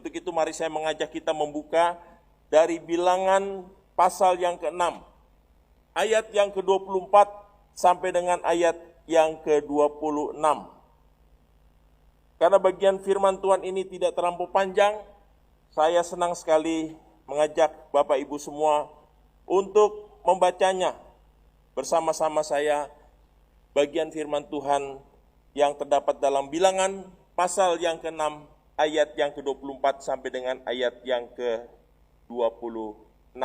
Untuk itu mari saya mengajak kita membuka dari Bilangan pasal yang ke-6, ayat yang ke-24 sampai dengan ayat yang ke-26. Karena bagian firman Tuhan ini tidak terlampau panjang, saya senang sekali mengajak Bapak Ibu semua untuk membacanya bersama-sama saya bagian firman Tuhan yang terdapat dalam Bilangan pasal yang ke-6 ayat yang ke-24 sampai dengan ayat yang ke-26.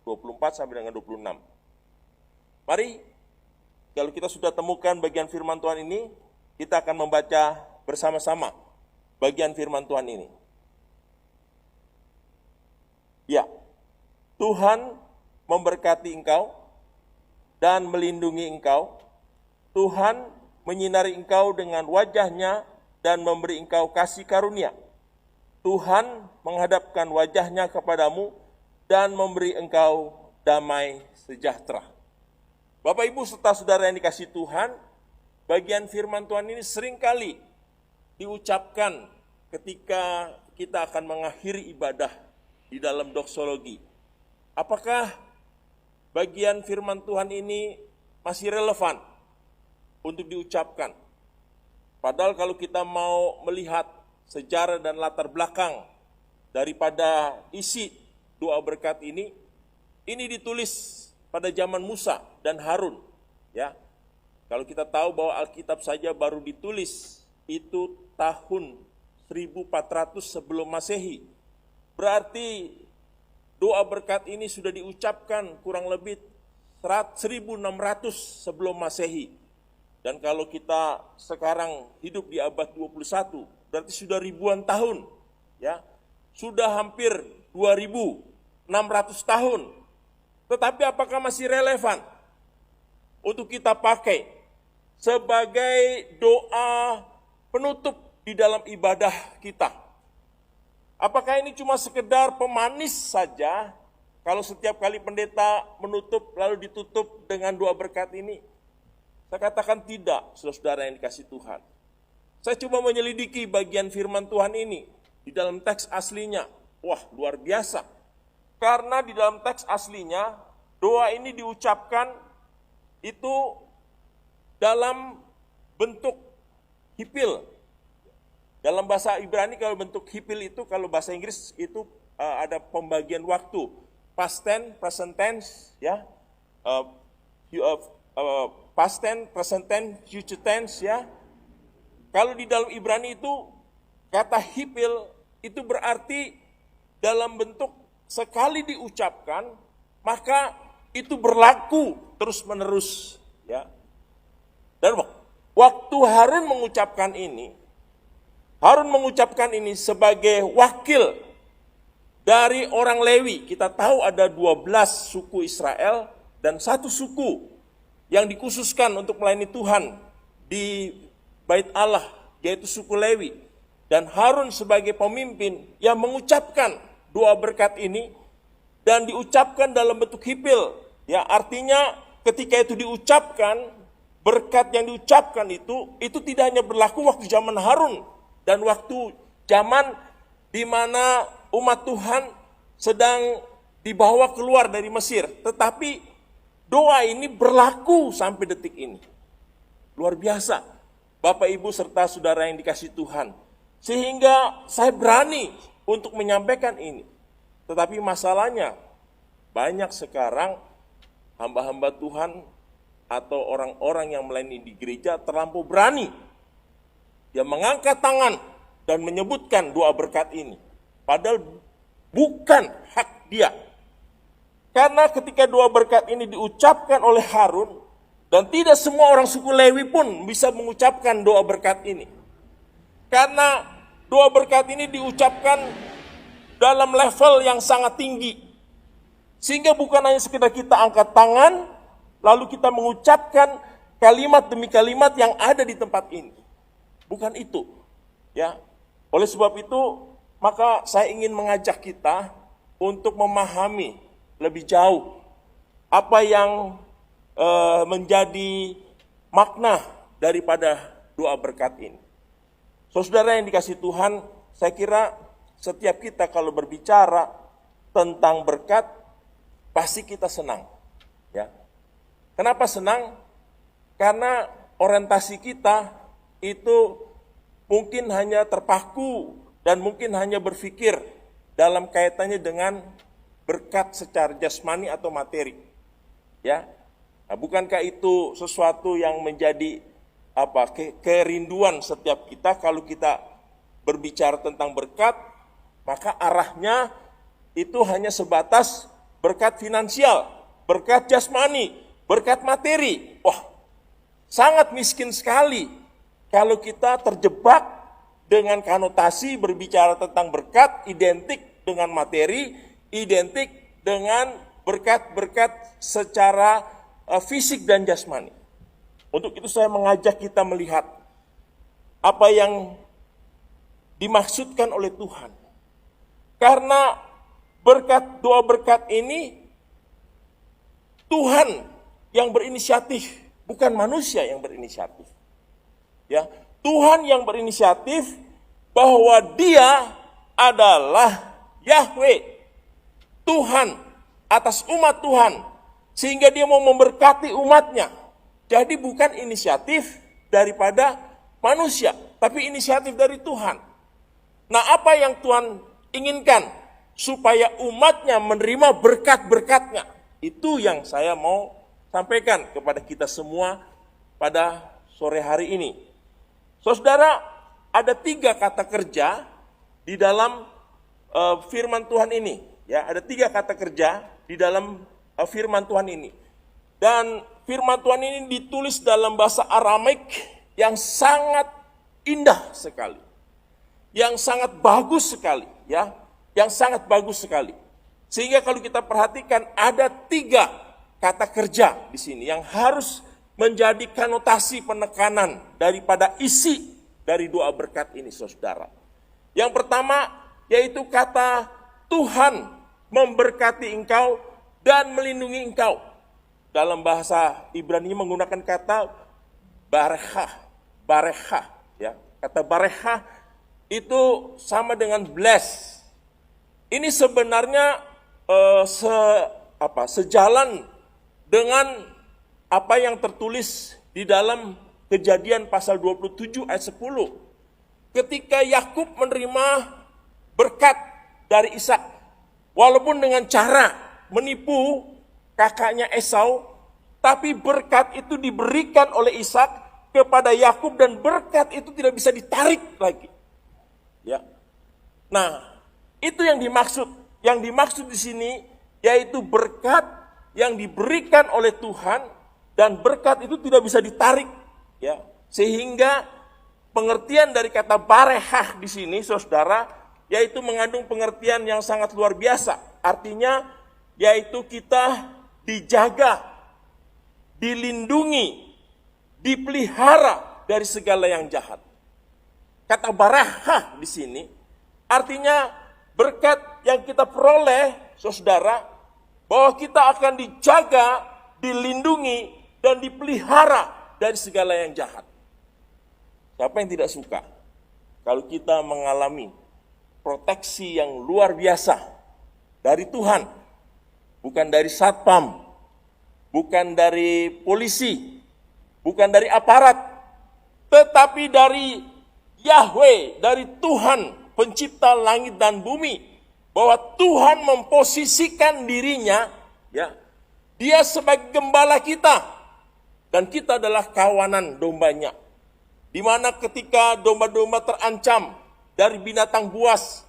24 sampai dengan 26. Mari, kalau kita sudah temukan bagian firman Tuhan ini, kita akan membaca bersama-sama bagian firman Tuhan ini. Ya, Tuhan memberkati engkau dan melindungi engkau. Tuhan menyinari engkau dengan wajahnya dan memberi engkau kasih karunia. Tuhan menghadapkan wajahnya kepadamu dan memberi engkau damai sejahtera. Bapak Ibu serta saudara yang dikasihi Tuhan, bagian firman Tuhan ini seringkali diucapkan ketika kita akan mengakhiri ibadah di dalam doksologi. Apakah bagian firman Tuhan ini masih relevan untuk diucapkan? Padahal kalau kita mau melihat sejarah dan latar belakang daripada isi doa berkat ini ditulis pada zaman Musa dan Harun. Ya, kalau kita tahu bahwa Alkitab saja baru ditulis itu tahun 1400 sebelum Masehi. Berarti doa berkat ini sudah diucapkan kurang lebih 1600 sebelum Masehi. Dan kalau kita sekarang hidup di abad 21, berarti sudah ribuan tahun. Ya, sudah hampir 2.600 tahun. Tetapi apakah masih relevan untuk kita pakai sebagai doa penutup di dalam ibadah kita? Apakah ini cuma sekedar pemanis saja kalau setiap kali pendeta menutup lalu ditutup dengan doa berkat ini? Saya katakan tidak, saudara-saudara yang dikasihi Tuhan. Saya coba menyelidiki bagian firman Tuhan ini di dalam teks aslinya. Wah, luar biasa. Karena di dalam teks aslinya, doa ini diucapkan itu dalam bentuk hipil. Dalam bahasa Ibrani kalau bentuk hipil itu, kalau bahasa Inggris itu ada pembagian waktu. Past tense, present tense, ya. Past tense, present tense, future tense, ya. Kalau di dalam Ibrani itu, kata hipil itu berarti dalam bentuk sekali diucapkan, maka itu berlaku terus-menerus. Ya. Dan waktu Harun mengucapkan ini sebagai wakil dari orang Lewi. Kita tahu ada 12 suku Israel dan satu suku yang dikhususkan untuk melayani Tuhan di Bait Allah, yaitu suku Lewi. Dan Harun sebagai pemimpin yang mengucapkan doa berkat ini dan diucapkan dalam bentuk hipil. Ya, artinya ketika itu diucapkan, berkat yang diucapkan itu tidak hanya berlaku waktu zaman Harun dan waktu zaman di mana umat Tuhan sedang dibawa keluar dari Mesir, tetapi doa ini berlaku sampai detik ini. Luar biasa, Bapak Ibu serta saudara yang dikasihi Tuhan. Sehingga saya berani untuk menyampaikan ini. Tetapi masalahnya, banyak sekarang hamba-hamba Tuhan atau orang-orang yang melayani di gereja terlampau berani. Dia mengangkat tangan dan menyebutkan doa berkat ini. Padahal bukan hak dia. Karena ketika doa berkat ini diucapkan oleh Harun, dan tidak semua orang suku Lewi pun bisa mengucapkan doa berkat ini. Karena doa berkat ini diucapkan dalam level yang sangat tinggi. Sehingga bukan hanya sekedar kita angkat tangan, lalu kita mengucapkan kalimat demi kalimat yang ada di tempat ini. Bukan itu. Ya. Oleh sebab itu, maka saya ingin mengajak kita untuk memahami lebih jauh apa yang menjadi makna daripada doa berkat ini. Saudara yang dikasihi Tuhan, saya kira setiap kita kalau berbicara tentang berkat, pasti kita senang. Ya. Kenapa senang? Karena orientasi kita itu mungkin hanya terpaku dan mungkin hanya berpikir dalam kaitannya dengan berkat secara jasmani atau materi. Ya. Nah, bukankah itu sesuatu yang menjadi kerinduan setiap kita kalau kita berbicara tentang berkat, maka arahnya itu hanya sebatas berkat finansial, berkat jasmani, berkat materi. Wah, sangat miskin sekali kalau kita terjebak dengan konotasi berbicara tentang berkat identik dengan materi, identik dengan berkat-berkat secara fisik dan jasmani. Untuk itu saya mengajak kita melihat apa yang dimaksudkan oleh Tuhan. Karena dua berkat ini Tuhan yang berinisiatif, bukan manusia yang berinisiatif. Ya, Tuhan yang berinisiatif bahwa Dia adalah Yahweh, Tuhan atas umat Tuhan, sehingga Dia mau memberkati umatnya. Jadi bukan inisiatif daripada manusia, tapi inisiatif dari Tuhan. Nah, apa yang Tuhan inginkan? Supaya umatnya menerima berkat-berkatnya. Itu yang saya mau sampaikan kepada kita semua pada sore hari ini. Saudara, ada 3 kata kerja di dalam firman Tuhan ini. Ya, ada 3 kata kerja di dalam firman Tuhan ini. Dan firman Tuhan ini ditulis dalam bahasa Aramaik yang sangat indah sekali. Yang sangat bagus sekali, ya. Yang sangat bagus sekali. Sehingga kalau kita perhatikan ada 3 kata kerja di sini yang harus menjadi konotasi penekanan daripada isi dari doa berkat ini, saudara. Yang pertama yaitu kata Tuhan memberkati engkau dan melindungi engkau. Dalam bahasa Ibrani menggunakan kata barechah, ya. Kata barechah itu sama dengan bless. Ini sebenarnya sejalan dengan apa yang tertulis di dalam Kejadian pasal 27 ayat 10. Ketika Yakub menerima berkat dari Ishak, walaupun dengan cara menipu kakaknya Esau, tapi berkat itu diberikan oleh Ishak kepada Yakub dan berkat itu tidak bisa ditarik lagi. Ya. Nah, itu yang dimaksud. Yang dimaksud di sini yaitu berkat yang diberikan oleh Tuhan dan berkat itu tidak bisa ditarik, ya. Sehingga pengertian dari kata barehah di sini, saudara, yaitu mengandung pengertian yang sangat luar biasa. Artinya yaitu kita dijaga, dilindungi, dipelihara dari segala yang jahat. Kata barehah di sini artinya berkat yang kita peroleh, saudara, bahwa kita akan dijaga, dilindungi, dan dipelihara dari segala yang jahat. Siapa yang tidak suka kalau kita mengalami proteksi yang luar biasa dari Tuhan, bukan dari satpam, bukan dari polisi, bukan dari aparat, tetapi dari Yahweh, dari Tuhan pencipta langit dan bumi, bahwa Tuhan memposisikan dirinya, ya, Dia sebagai gembala kita dan kita adalah kawanan dombanya. Di mana ketika domba-domba terancam dari binatang buas,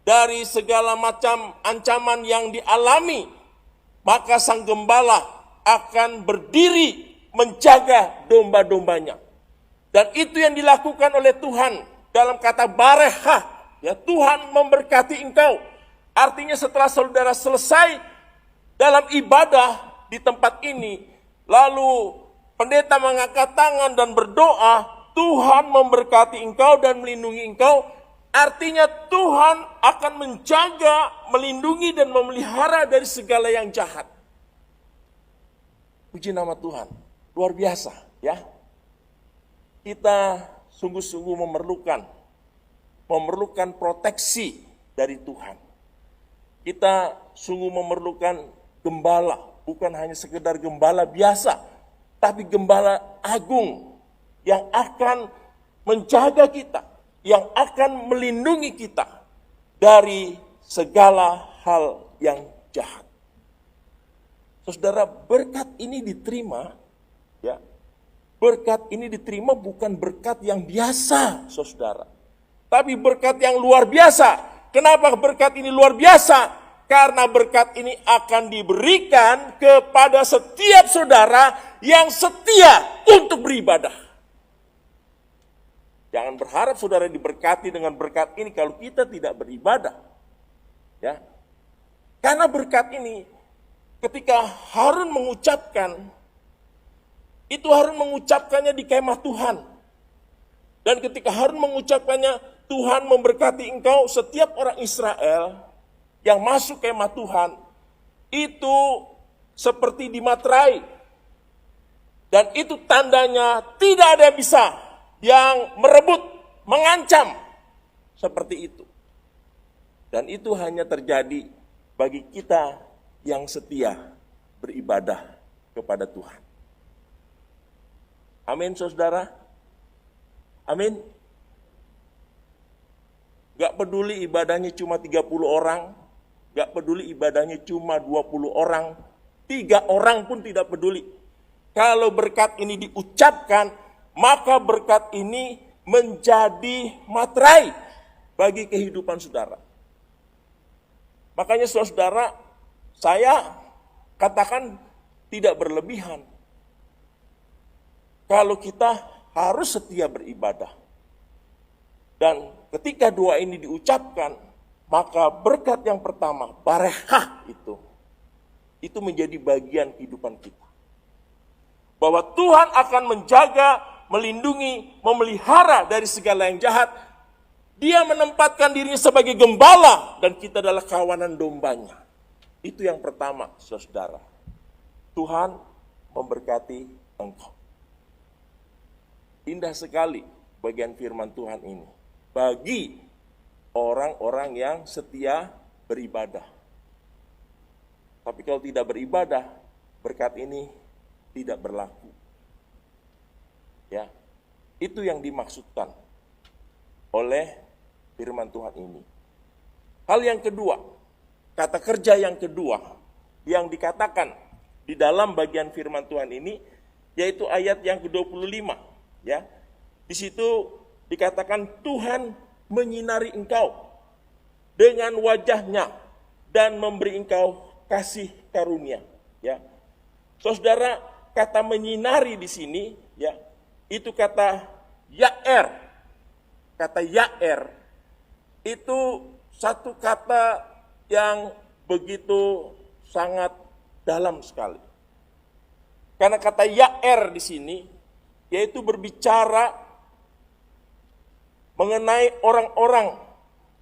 dari segala macam ancaman yang dialami, maka sang gembala akan berdiri menjaga domba-dombanya. Dan itu yang dilakukan oleh Tuhan dalam kata barehah, ya, Tuhan memberkati engkau. Artinya setelah saudara selesai dalam ibadah di tempat ini, lalu pendeta mengangkat tangan dan berdoa, Tuhan memberkati engkau dan melindungi engkau. Artinya Tuhan akan menjaga, melindungi dan memelihara dari segala yang jahat. Puji nama Tuhan, luar biasa, ya. Kita sungguh-sungguh memerlukan proteksi dari Tuhan. Kita sungguh memerlukan gembala, bukan hanya sekedar gembala biasa, tapi gembala agung yang akan menjaga kita, yang akan melindungi kita dari segala hal yang jahat. Saudara, berkat ini diterima, ya. Berkat ini diterima bukan berkat yang biasa, saudara, tapi berkat yang luar biasa. Kenapa berkat ini luar biasa? Karena berkat ini akan diberikan kepada setiap saudara yang setia untuk beribadah. Jangan berharap saudara diberkati dengan berkat ini kalau kita tidak beribadah. Ya. Karena berkat ini ketika Harun mengucapkan, itu Harun mengucapkannya di kemah Tuhan. Dan ketika Harun mengucapkannya, Tuhan memberkati engkau, setiap orang Israel yang masuk kemah Tuhan, itu seperti dimaterai. Dan itu tandanya tidak ada yang bisa yang merebut, mengancam seperti itu. Dan itu hanya terjadi bagi kita yang setia beribadah kepada Tuhan. Amin, saudara. Amin. Gak peduli ibadahnya cuma 30 orang, gak peduli ibadahnya cuma 20 orang, 3 orang pun tidak peduli. Kalau berkat ini diucapkan, maka berkat ini menjadi materai bagi kehidupan saudara. Makanya saudara, saya katakan tidak berlebihan. Kalau kita harus setia beribadah. Dan ketika doa ini diucapkan, maka berkat yang pertama, barekah itu menjadi bagian kehidupan kita. Bahwa Tuhan akan menjaga, melindungi, memelihara dari segala yang jahat. Dia menempatkan dirinya sebagai gembala dan kita adalah kawanan dombanya. Itu yang pertama, saudara. Tuhan memberkati engkau. Indah sekali bagian firman Tuhan ini. Bagi orang-orang yang setia beribadah. Tapi kalau tidak beribadah, berkat ini tidak berlaku. Ya, itu yang dimaksudkan oleh firman Tuhan ini. Hal yang kedua, kata kerja yang kedua yang dikatakan di dalam bagian firman Tuhan ini, yaitu ayat yang ke-25. Ya, di situ dikatakan Tuhan menyinari engkau dengan wajahnya dan memberi engkau kasih karunia. Ya, saudara, kata menyinari di sini, ya, itu kata yaer. Kata yaer itu satu kata yang begitu sangat dalam sekali. Karena kata yaer di sini yaitu berbicara mengenai orang-orang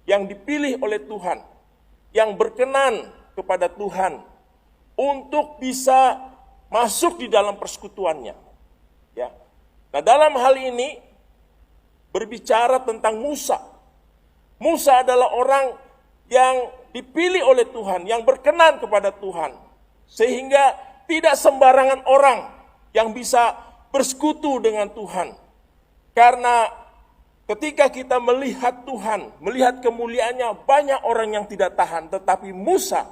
yang dipilih oleh Tuhan, yang berkenan kepada Tuhan untuk bisa masuk di dalam persekutuannya. Ya. Nah, dalam hal ini berbicara tentang Musa. Musa adalah orang yang dipilih oleh Tuhan, yang berkenan kepada Tuhan. Sehingga tidak sembarangan orang yang bisa bersekutu dengan Tuhan. Karena ketika kita melihat Tuhan, melihat kemuliaannya, banyak orang yang tidak tahan. Tetapi Musa,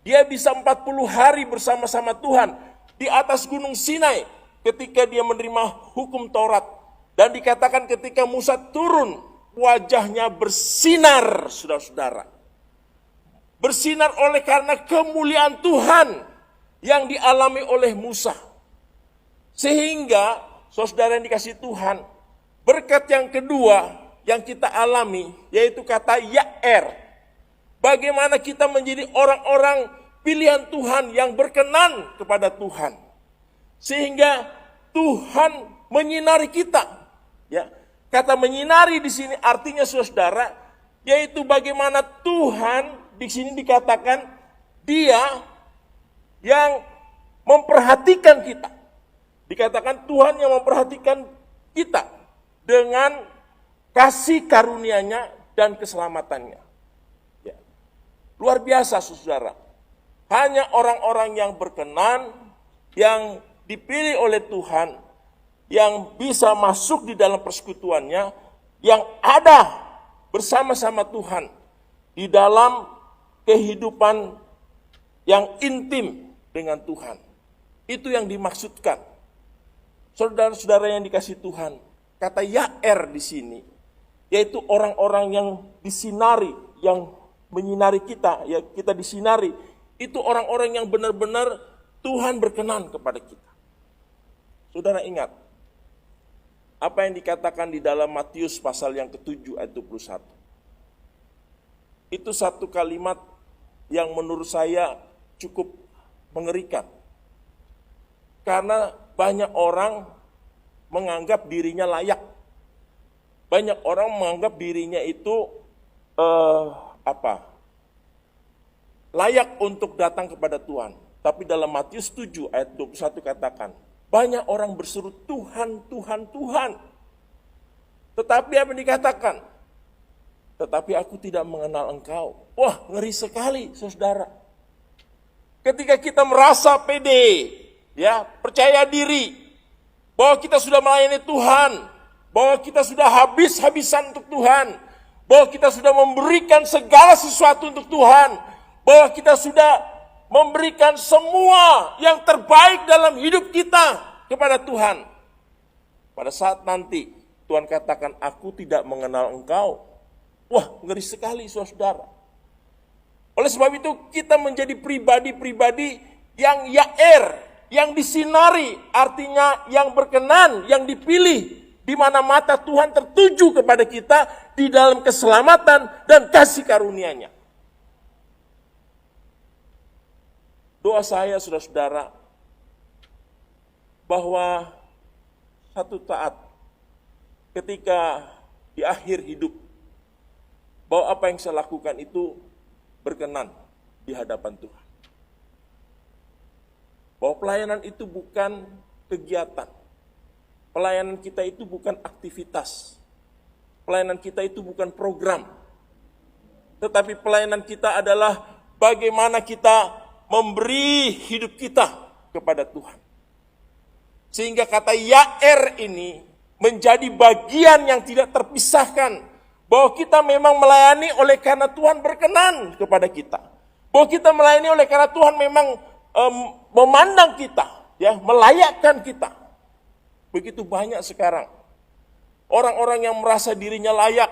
dia bisa 40 hari bersama-sama Tuhan di atas gunung Sinai ketika dia menerima hukum Taurat. Dan dikatakan ketika Musa turun, wajahnya bersinar, saudara-saudara. Bersinar oleh karena kemuliaan Tuhan yang dialami oleh Musa. Sehingga, saudara yang dikasih Tuhan, berkat yang kedua yang kita alami, yaitu kata yaer. Bagaimana kita menjadi orang-orang pilihan Tuhan yang berkenan kepada Tuhan. Sehingga Tuhan menyinari kita. Ya, kata menyinari di sini artinya saudara, yaitu bagaimana Tuhan di sini dikatakan Dia yang memperhatikan kita. Dikatakan Tuhan yang memperhatikan kita dengan kasih karunia-Nya dan keselamatannya. Luar biasa, saudara. Hanya orang-orang yang berkenan, yang dipilih oleh Tuhan, yang bisa masuk di dalam persekutuannya, yang ada bersama-sama Tuhan di dalam kehidupan yang intim dengan Tuhan. Itu yang dimaksudkan. Saudara-saudara yang dikasihi Tuhan, kata Yair di sini, yaitu orang-orang yang disinari, yang menyinari kita, ya kita disinari, itu orang-orang yang benar-benar Tuhan berkenan kepada kita. Saudara ingat, apa yang dikatakan di dalam Matius pasal yang ke-7 ayat 21. Itu satu kalimat yang menurut saya cukup mengerikan. Karena banyak orang menganggap dirinya layak. Banyak orang menganggap dirinya itu layak untuk datang kepada Tuhan. Tapi dalam Matius 7 ayat 21 katakan, banyak orang berseru Tuhan, Tuhan, Tuhan. Tetapi apa yang dikatakan? Tetapi aku tidak mengenal engkau. Wah, ngeri sekali, saudara. Ketika kita merasa pede, ya, percaya diri, bahwa kita sudah melayani Tuhan, bahwa kita sudah habis-habisan untuk Tuhan, bahwa kita sudah memberikan segala sesuatu untuk Tuhan, bahwa kita sudah memberikan semua yang terbaik dalam hidup kita kepada Tuhan. Pada saat nanti Tuhan katakan, aku tidak mengenal engkau. Wah, ngeri sekali, saudara. Oleh sebab itu kita menjadi pribadi-pribadi yang Yair, yang disinari, artinya yang berkenan, yang dipilih, di mana mata Tuhan tertuju kepada kita di dalam keselamatan dan kasih karunia-Nya. Doa saya, saudara-saudara, bahwa satu saat ketika di akhir hidup, bahwa apa yang saya lakukan itu berkenan di hadapan Tuhan. Bahwa pelayanan itu bukan kegiatan. Pelayanan kita itu bukan aktivitas. Pelayanan kita itu bukan program. Tetapi pelayanan kita adalah bagaimana kita memberi hidup kita kepada Tuhan. Sehingga kata Yair ini menjadi bagian yang tidak terpisahkan. Bahwa kita memang melayani oleh karena Tuhan berkenan kepada kita. Bahwa kita melayani oleh karena Tuhan memang memandang kita, ya, melayakkan kita. Begitu banyak sekarang orang-orang yang merasa dirinya layak,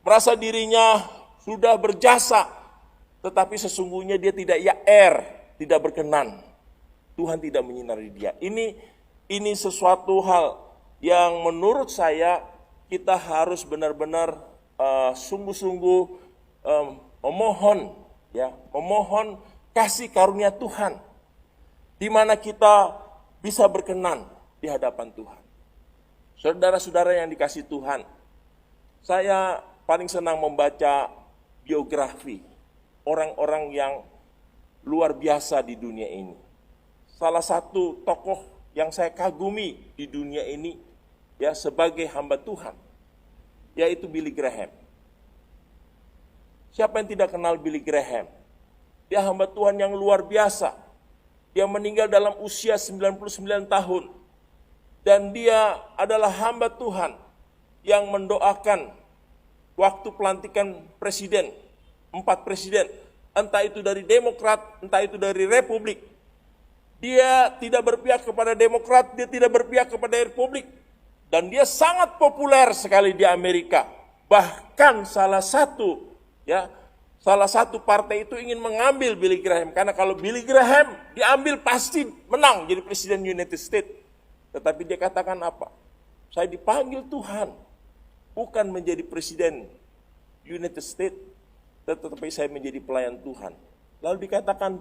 merasa dirinya sudah berjasa, tetapi sesungguhnya dia tidak Yair, tidak berkenan. Tuhan tidak menyinari dia. Ini sesuatu hal yang menurut saya kita harus benar-benar sungguh-sungguh memohon kasih karunia Tuhan, di mana kita bisa berkenan di hadapan Tuhan. Saudara-saudara yang dikasihi Tuhan, saya paling senang membaca biografi orang-orang yang luar biasa di dunia ini. Salah satu tokoh yang saya kagumi di dunia ini, ya, sebagai hamba Tuhan, yaitu Billy Graham. Siapa yang tidak kenal Billy Graham? Dia hamba Tuhan yang luar biasa. Dia meninggal dalam usia 99 tahun. Dan dia adalah hamba Tuhan yang mendoakan waktu pelantikan presiden, 4 presiden, entah itu dari Demokrat, entah itu dari Republik. Dia tidak berpihak kepada Demokrat, dia tidak berpihak kepada Republik. Dan dia sangat populer sekali di Amerika. Bahkan salah satu partai itu ingin mengambil Billy Graham. Karena kalau Billy Graham diambil pasti menang jadi presiden United States. Tetapi dia katakan apa? Saya dipanggil Tuhan. Bukan menjadi presiden United States. Tetapi saya menjadi pelayan Tuhan. Lalu dikatakan,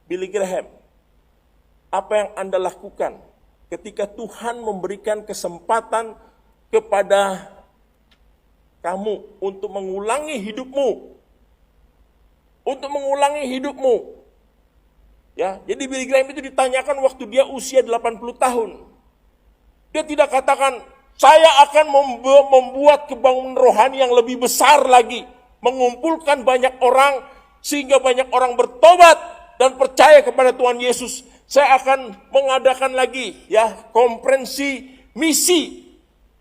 Billy Graham, apa yang Anda lakukan ketika Tuhan memberikan kesempatan kepada kamu untuk mengulangi hidupmu. Untuk mengulangi hidupmu. Ya, jadi Billy Graham itu ditanyakan waktu dia usia 80 tahun. Dia tidak katakan, saya akan membuat kebangunan rohani yang lebih besar lagi. Mengumpulkan banyak orang sehingga banyak orang bertobat dan percaya kepada Tuhan Yesus. Saya akan mengadakan lagi konferensi misi.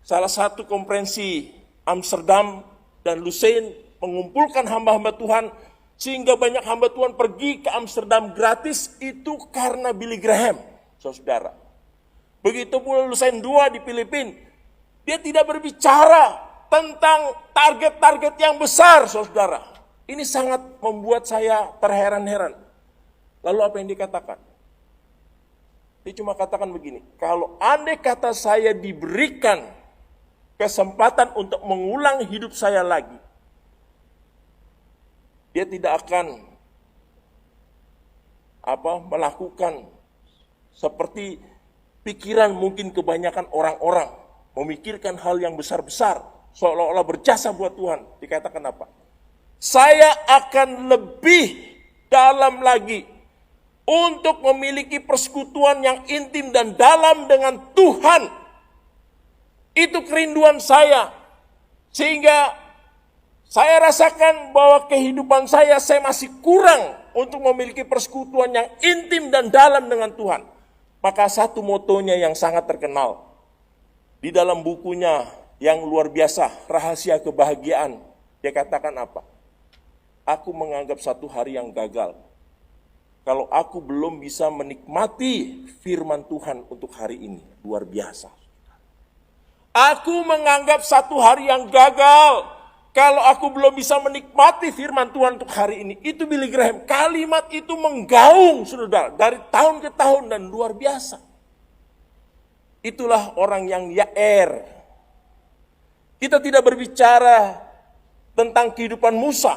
Salah satu konferensi Amsterdam dan Lucerne mengumpulkan hamba-hamba Tuhan, sehingga banyak hamba Tuhan pergi ke Amsterdam gratis, itu karena Billy Graham, saudara. Begitu pula Lucerne 2 di Filipina, dia tidak berbicara tentang target-target yang besar, saudara. Ini sangat membuat saya terheran-heran. Lalu apa yang dikatakan? Dia cuma katakan begini, kalau andai kata saya diberikan kesempatan untuk mengulang hidup saya lagi, dia tidak akan melakukan seperti pikiran mungkin kebanyakan orang-orang, memikirkan hal yang besar-besar, seolah-olah berjasa buat Tuhan. Dikatakan apa? Saya akan lebih dalam lagi untuk memiliki persekutuan yang intim dan dalam dengan Tuhan. Itu kerinduan saya. Sehingga saya rasakan bahwa kehidupan saya masih kurang untuk memiliki persekutuan yang intim dan dalam dengan Tuhan. Maka satu motonya yang sangat terkenal di dalam bukunya yang luar biasa, Rahasia Kebahagiaan, dia katakan apa? Aku menganggap satu hari yang gagal kalau aku belum bisa menikmati firman Tuhan untuk hari ini. Luar biasa. Aku menganggap satu hari yang gagal kalau aku belum bisa menikmati firman Tuhan untuk hari ini. Itu Billy Graham. Kalimat itu menggaung, saudara, dari tahun ke tahun dan luar biasa. Itulah orang yang yair. Kita tidak berbicara tentang kehidupan Musa.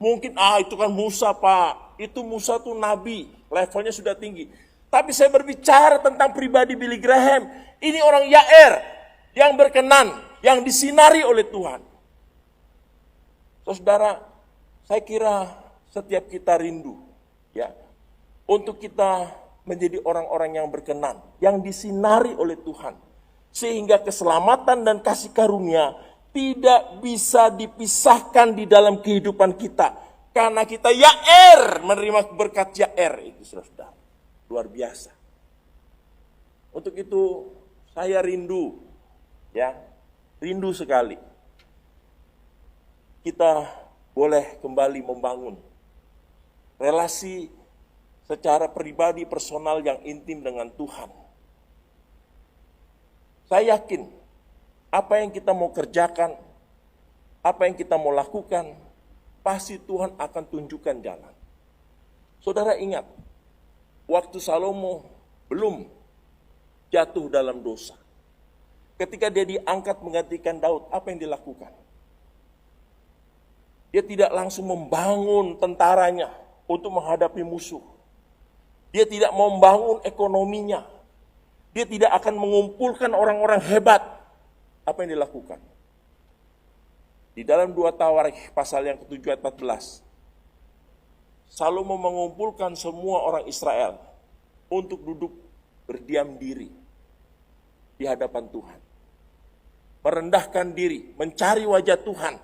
Mungkin, itu kan Musa, Pak. Itu Musa tuh nabi, levelnya sudah tinggi. Tapi saya berbicara tentang pribadi Billy Graham. Ini orang yair, yang berkenan, yang disinari oleh Tuhan. Saudara, saya kira setiap kita rindu untuk kita menjadi orang-orang yang berkenan, yang disinari oleh Tuhan. Sehingga keselamatan dan kasih karunia tidak bisa dipisahkan di dalam kehidupan kita. Karena kita yair, menerima berkat yair itu, saudara. Luar biasa. Untuk itu saya rindu, rindu sekali. Kita boleh kembali membangun relasi secara pribadi, personal yang intim dengan Tuhan. Saya yakin apa yang kita mau kerjakan, apa yang kita mau lakukan, pasti Tuhan akan tunjukkan jalan. Saudara ingat, waktu Salomo belum jatuh dalam dosa, ketika dia diangkat menggantikan Daud, apa yang dilakukan? Dia tidak langsung membangun tentaranya untuk menghadapi musuh. Dia tidak membangun ekonominya. Dia tidak akan mengumpulkan orang-orang hebat. Apa yang dilakukan? Di dalam 2 Tawarikh pasal yang ke-7 ayat 14, Salomo mengumpulkan semua orang Israel untuk duduk berdiam diri di hadapan Tuhan. Merendahkan diri, mencari wajah Tuhan,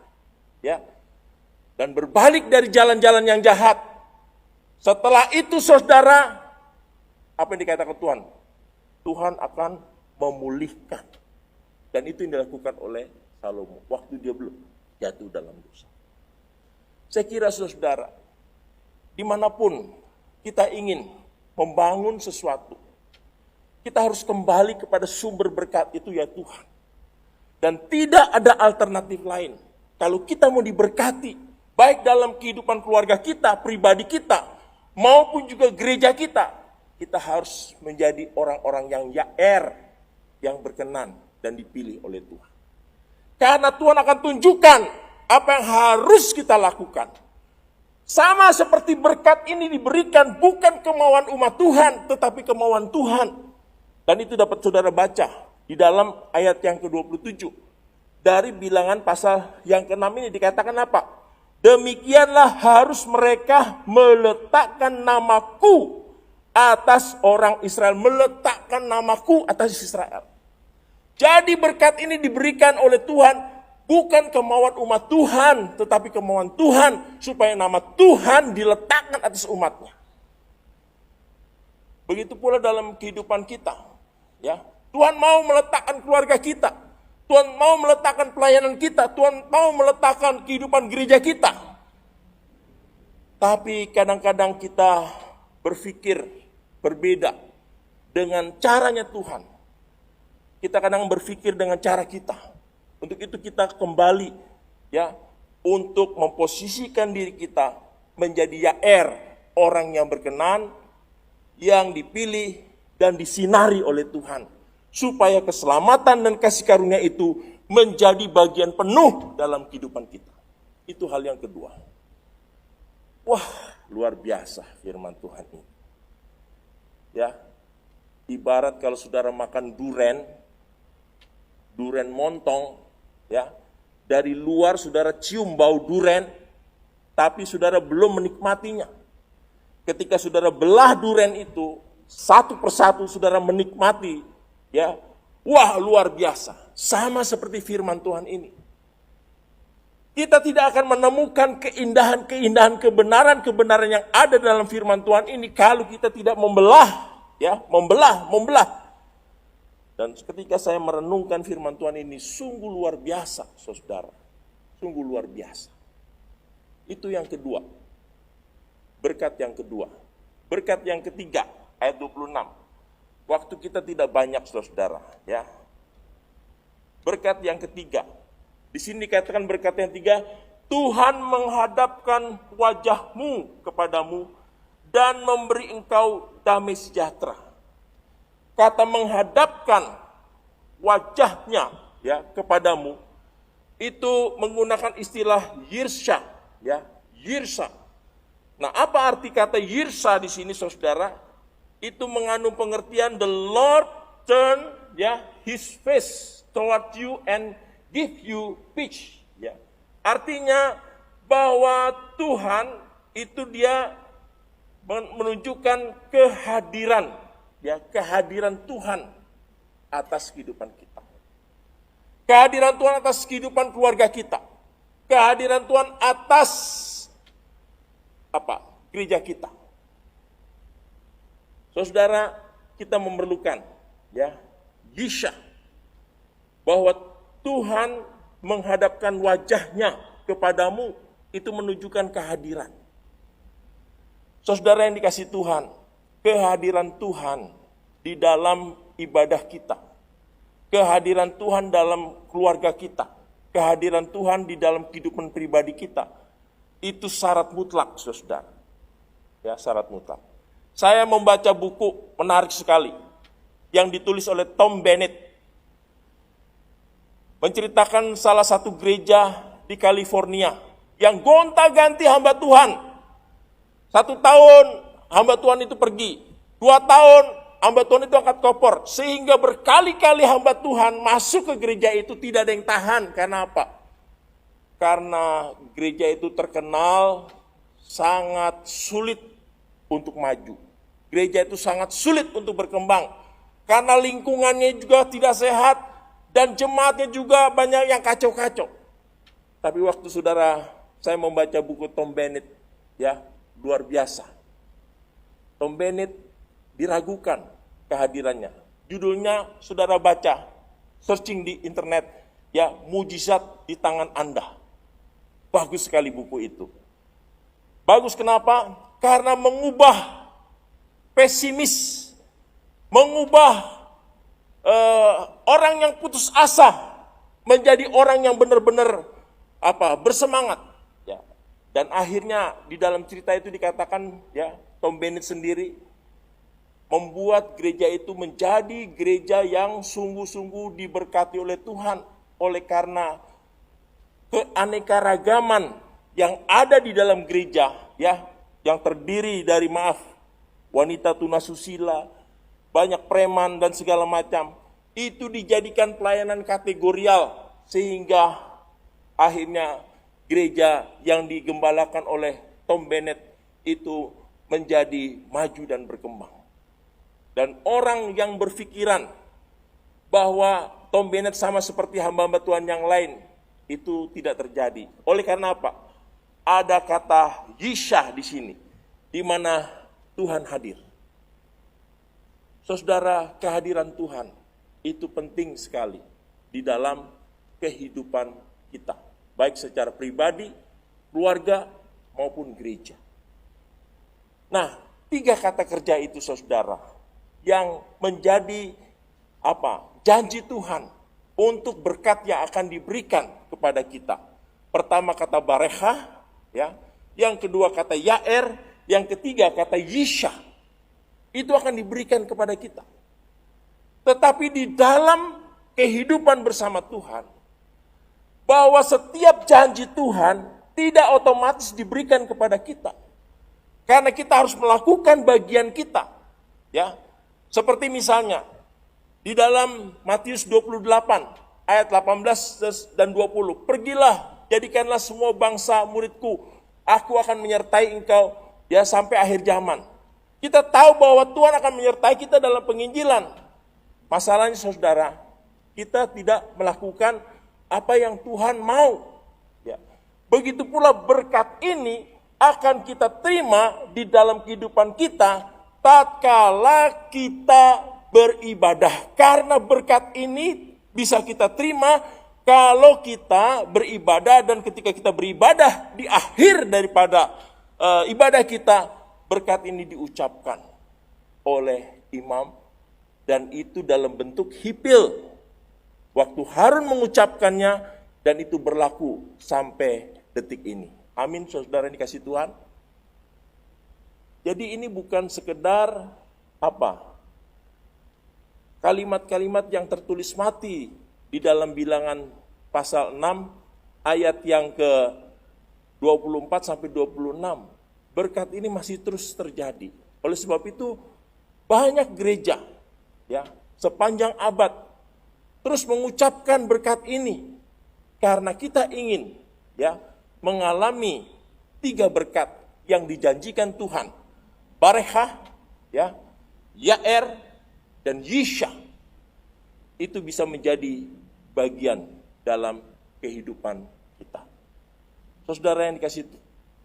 dan berbalik dari jalan-jalan yang jahat. Setelah itu, saudara, apa yang dikatakan Tuhan? Tuhan akan memulihkan. Dan itu yang dilakukan oleh Salomo waktu dia belum jatuh dalam dosa. Saya kira, saudara, dimanapun kita ingin membangun sesuatu, kita harus kembali kepada sumber berkat itu, ya Tuhan. Dan tidak ada alternatif lain. Kalau kita mau diberkati, baik dalam kehidupan keluarga kita, pribadi kita, maupun juga gereja kita harus menjadi orang-orang yang yair, yang berkenan dan dipilih oleh Tuhan. Karena Tuhan akan tunjukkan apa yang harus kita lakukan. Sama seperti berkat ini diberikan bukan kemauan umat Tuhan, tetapi kemauan Tuhan. Dan itu dapat saudara baca di dalam ayat yang ke-27. Dari bilangan pasal yang ke-6 ini dikatakan apa? Demikianlah harus mereka meletakkan namaku atas orang Israel. Meletakkan namaku atas Israel. Jadi berkat ini diberikan oleh Tuhan Bukan kemauan umat Tuhan, tetapi kemauan Tuhan supaya nama Tuhan diletakkan atas umatnya. Begitu pula dalam kehidupan kita. Ya, Tuhan mau meletakkan keluarga kita. Tuhan mau meletakkan pelayanan kita. Tuhan mau meletakkan kehidupan gereja kita. Tapi kadang-kadang kita berpikir berbeda dengan caranya Tuhan. Kita kadang berpikir dengan cara kita. Untuk itu kita kembali ya untuk memposisikan diri kita menjadi Yair, orang yang berkenan, yang dipilih dan disinari oleh Tuhan, supaya keselamatan dan kasih karunia itu menjadi bagian penuh dalam kehidupan kita. Itu hal yang kedua. Wah, luar biasa firman Tuhan ini. Ya, ibarat kalau saudara makan duren montong, ya, dari luar saudara cium bau duren, tapi saudara belum menikmatinya. Ketika saudara belah duren itu, satu persatu saudara menikmati, ya, wah luar biasa. Sama seperti firman Tuhan ini. Kita tidak akan menemukan keindahan-keindahan, kebenaran-kebenaran yang ada dalam firman Tuhan ini kalau kita tidak membelah, ya, membelah. Dan ketika saya merenungkan firman Tuhan ini, sungguh luar biasa, saudara. Sungguh luar biasa. Itu yang kedua. Berkat yang kedua. Berkat yang ketiga, ayat 26. Waktu kita tidak banyak, saudara. Ya. Berkat yang ketiga. Di sini dikatakan berkat yang ketiga, Tuhan menghadapkan wajahmu kepadamu dan memberi engkau damai sejahtera. Kata menghadapkan wajahnya ya kepadamu itu menggunakan istilah yirsha, ya, yirsha. Nah, apa arti kata yirsha di sini, saudara? Itu mengandung pengertian the Lord turn ya his face toward you and give you peace, ya. Artinya bahwa Tuhan itu dia menunjukkan kehadiran, ya, kehadiran Tuhan atas kehidupan kita. Kehadiran Tuhan atas kehidupan keluarga kita. Kehadiran Tuhan atas gereja kita. Saudara, kita memerlukan ya Yisha, bahwa Tuhan menghadapkan wajahnya kepadamu itu menunjukkan kehadiran. Saudara yang dikasihi Tuhan, kehadiran Tuhan di dalam ibadah kita, kehadiran Tuhan dalam keluarga kita, kehadiran Tuhan di dalam kehidupan pribadi kita, itu syarat mutlak, saudara. Ya, syarat mutlak. Saya membaca buku menarik sekali yang ditulis oleh Tom Bennett, menceritakan salah satu gereja di California yang gonta-ganti hamba Tuhan. 1 tahun hamba Tuhan itu pergi, 2 tahun hamba Tuhan itu angkat koper, sehingga berkali-kali hamba Tuhan masuk ke gereja itu tidak ada yang tahan. Karena apa? Karena gereja itu terkenal sangat sulit untuk maju. Gereja itu sangat sulit untuk berkembang, karena lingkungannya juga tidak sehat, dan jemaatnya juga banyak yang kacau-kacau. Tapi waktu saya membaca buku Tom Bennett, ya, luar biasa. Tom Bennett diragukan kehadirannya. Judulnya saudara baca, searching di internet, ya, mujizat di tangan Anda. Bagus sekali buku itu. Bagus kenapa? Karena mengubah pesimis, mengubah orang yang putus asa menjadi orang yang benar-benar bersemangat. Ya. Dan akhirnya di dalam cerita itu dikatakan, ya, Tom Bennett sendiri membuat gereja itu menjadi gereja yang sungguh-sungguh diberkati oleh Tuhan, oleh karena keanekaragaman yang ada di dalam gereja, ya, yang terdiri dari wanita tunasusila, banyak preman dan segala macam, itu dijadikan pelayanan kategorial, sehingga akhirnya gereja yang digembalakan oleh Tom Bennett itu menjadi maju dan berkembang. Dan orang yang berpikiran bahwa Tom Bennett sama seperti hamba-hamba Tuhan yang lain, itu tidak terjadi. Oleh karena apa? Ada kata Yishah di sini, di mana Tuhan hadir. Saudara, kehadiran Tuhan itu penting sekali di dalam kehidupan kita, baik secara pribadi, keluarga, maupun gereja. Nah, 3 kata kerja itu, saudara, yang menjadi janji Tuhan untuk berkat yang akan diberikan kepada kita. Pertama kata Barekah, ya. Yang kedua kata Yair, yang ketiga kata Yishah. Itu akan diberikan kepada kita. Tetapi di dalam kehidupan bersama Tuhan, bahwa setiap janji Tuhan tidak otomatis diberikan kepada kita. Karena kita harus melakukan bagian kita. Ya. Seperti misalnya di dalam Matius 28 ayat 18 dan 20. Pergilah, jadikanlah semua bangsa muridku. Aku akan menyertai engkau ya sampai akhir zaman. Kita tahu bahwa Tuhan akan menyertai kita dalam penginjilan. Masalahnya saudara, kita tidak melakukan apa yang Tuhan mau. Ya. Begitu pula berkat ini akan kita terima di dalam kehidupan kita tatkala kita beribadah. Karena berkat ini bisa kita terima kalau kita beribadah, dan ketika kita beribadah di akhir daripada ibadah kita, berkat ini diucapkan oleh imam, dan itu dalam bentuk hipil. Waktu Harun mengucapkannya, dan itu berlaku sampai detik ini. Amin, saudara dikasih Tuhan. Jadi ini bukan sekedar kalimat-kalimat yang tertulis mati di dalam Bilangan pasal 6 ayat yang ke 24 sampai 26. Berkat ini masih terus terjadi. Oleh sebab itu banyak gereja ya sepanjang abad terus mengucapkan berkat ini karena kita ingin ya mengalami 3 berkat yang dijanjikan Tuhan. Barekah, ya, Yair, dan Yishah. Itu bisa menjadi bagian dalam kehidupan kita. Saudara yang dikasih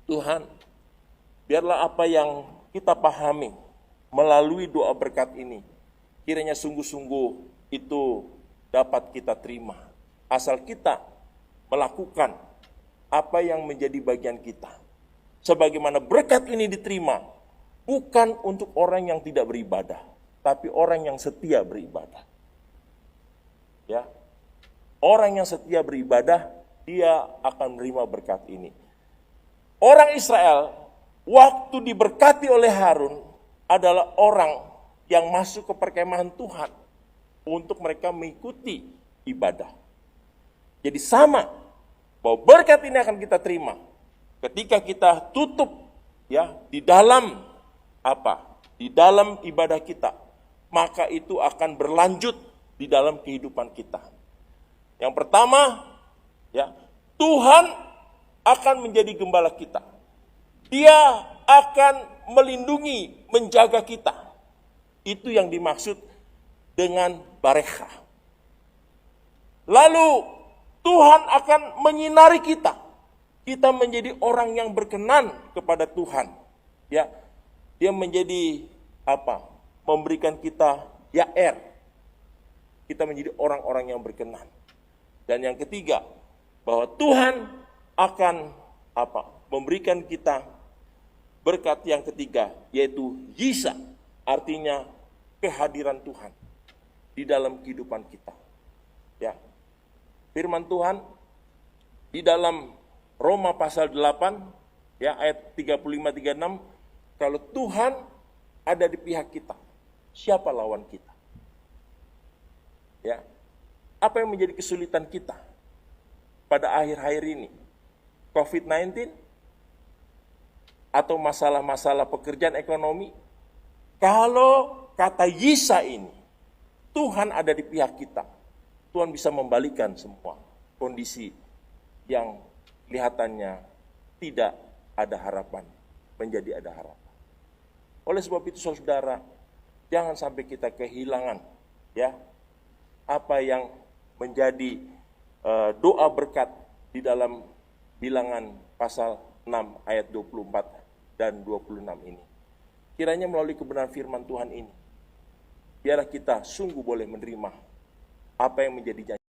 Tuhan, biarlah apa yang kita pahami melalui doa berkat ini, kiranya sungguh-sungguh itu dapat kita terima. Asal kita melakukan apa yang menjadi bagian kita. Sebagaimana berkat ini diterima, bukan untuk orang yang tidak beribadah, tapi orang yang setia beribadah. Ya, orang yang setia beribadah, dia akan menerima berkat ini. Orang Israel, waktu diberkati oleh Harun, adalah orang yang masuk ke perkemahan Tuhan untuk mereka mengikuti ibadah. Jadi sama, bahwa berkat ini akan kita terima ketika kita tutup ya di dalam di dalam ibadah kita, maka itu akan berlanjut di dalam kehidupan kita. Yang pertama, ya, Tuhan akan menjadi gembala kita. Dia akan melindungi, menjaga kita. Itu yang dimaksud dengan barekah. Lalu Tuhan akan menyinari kita. Kita menjadi orang yang berkenan kepada Tuhan. Ya, dia menjadi memberikan kita Yair. Kita menjadi orang-orang yang berkenan. Dan yang ketiga, bahwa Tuhan akan memberikan kita berkat yang ketiga, yaitu Yishah, artinya kehadiran Tuhan di dalam kehidupan kita. Ya. Firman Tuhan di dalam Roma pasal 8 ya ayat 35-36, kalau Tuhan ada di pihak kita, siapa lawan kita? Ya. Apa yang menjadi kesulitan kita pada akhir-akhir ini? COVID-19 atau masalah-masalah pekerjaan ekonomi? Kalau kata Yishah ini, Tuhan ada di pihak kita, Tuhan bisa membalikan semua kondisi yang kelihatannya tidak ada harapan, menjadi ada harapan. Oleh sebab itu saudara, jangan sampai kita kehilangan ya apa yang menjadi doa berkat di dalam Bilangan pasal 6 ayat 24 dan 26 ini. Kiranya melalui kebenaran firman Tuhan ini, biarlah kita sungguh boleh menerima apa yang menjadi janji